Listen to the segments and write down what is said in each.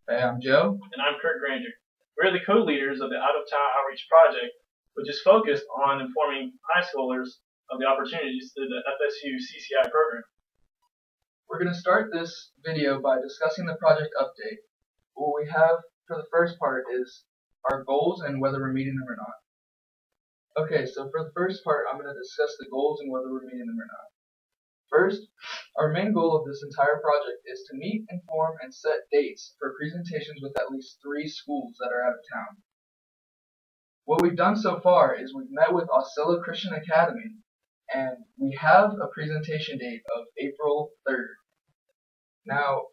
Hey, I'm Joe. And I'm Kurt Granger. We're the co-leaders of the Out of Town Outreach Project, which is focused on informing high schoolers of the opportunities through the FSU CCI program. We're going to start this video by discussing the project update. What we have for the first part is our goals and whether we're meeting them or not. Okay, so for the first part, I'm going to discuss the goals and whether we're meeting them or not. First, our main goal of this entire project is to meet, inform, and set dates for presentations with at least 3 schools that are out of town. What we've done so far is we've met with Osceola Christian Academy, and we have a presentation date of April 3rd. Now,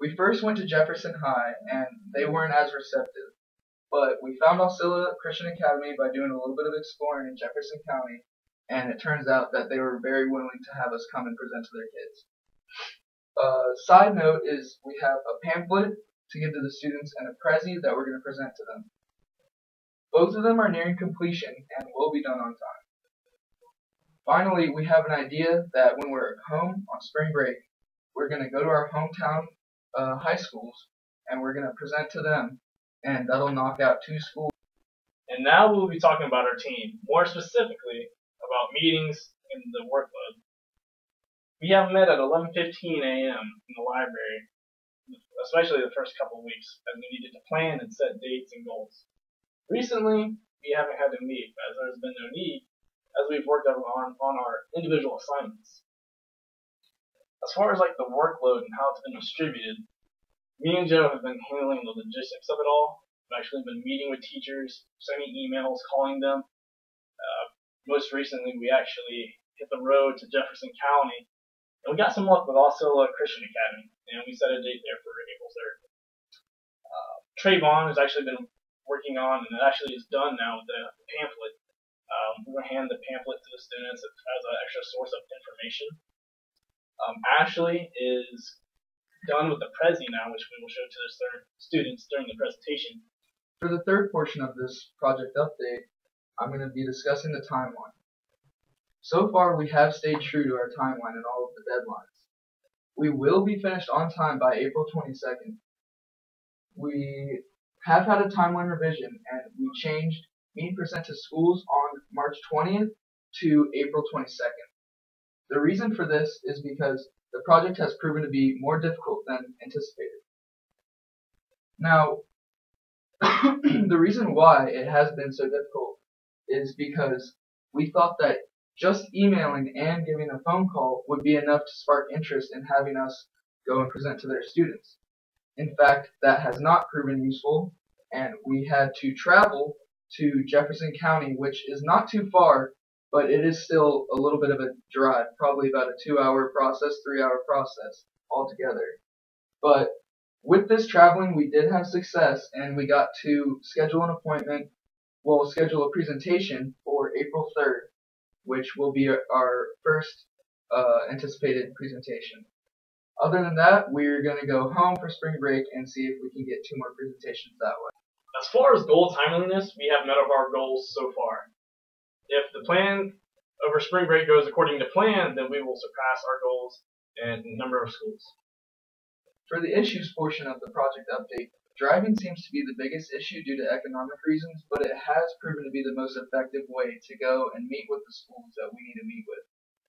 we first went to Jefferson High, and they weren't as receptive, but we found Osceola Christian Academy by doing a little bit of exploring in Jefferson County, and it turns out that they were very willing to have us come and present to their kids. Side note is we have a pamphlet to give to the students and a Prezi that we're going to present to them. Both of them are nearing completion and will be done on time. Finally, we have an idea that when we're home on spring break, we're going to go to our hometown high schools and we're going to present to them, and that'll knock out 2 schools. And now we'll be talking about our team, more specifically about meetings and the workload. We have met at 11:15 a.m. in the library, especially the first couple of weeks, as we needed to plan and set dates and goals. Recently, we haven't had to meet, as there's been no need, as we've worked on our individual assignments. As far as like the workload and how it's been distributed, me and Joe have been handling the logistics of it all. We've actually been meeting with teachers, sending emails, calling them. Most recently, we actually hit the road to Jefferson County, and we got some luck with Osceola Christian Academy, and we set a date there for April 3rd. Trayvon has actually been working on, and it actually is done now with the pamphlet. We're going to hand the pamphlet to the students as an extra source of information. Ashley is done with the Prezi now, which we will show to the students during the presentation. For the third portion of this project update, I'm going to be discussing the timeline. So far, we have stayed true to our timeline and all of the deadlines. We will be finished on time by April 22nd. We have had a timeline revision, and we changed meet present to schools on March 20th to April 22nd. The reason for this is because the project has proven to be more difficult than anticipated. Now, the reason why it has been so difficult is because we thought that just emailing and giving a phone call would be enough to spark interest in having us go and present to their students. In fact, that has not proven useful, and we had to travel to Jefferson County, which is not too far, but it is still a little bit of a drive, probably about a 2-hour process, 3-hour process altogether. But with this traveling, we did have success, and we got to schedule an appointment, schedule a presentation for April 3rd, which will be our first anticipated presentation. Other than that, we're going to go home for spring break and see if we can get 2 more presentations that way. As far as goal timeliness, we have met our goals so far. If the plan over spring break goes according to plan, then we will surpass our goals in number of schools. For the issues portion of the project update, driving seems to be the biggest issue due to economic reasons, but it has proven to be the most effective way to go and meet with the schools that we need to meet with.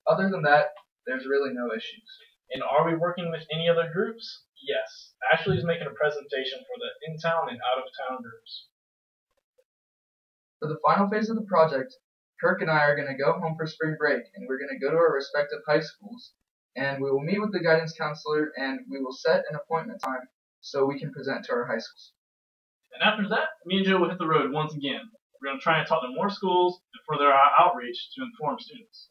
Other than that, there's really no issues. And are we working with any other groups? Yes. Ashley is making a presentation for the in-town and out-of-town groups. For the final phase of the project, Kirk and I are going to go home for spring break, and we're going to go to our respective high schools, and we will meet with the guidance counselor, and we will set an appointment time so we can present to our high schools. And after that, me and Joe will hit the road once again. We're going to try and talk to more schools and further our outreach to inform students.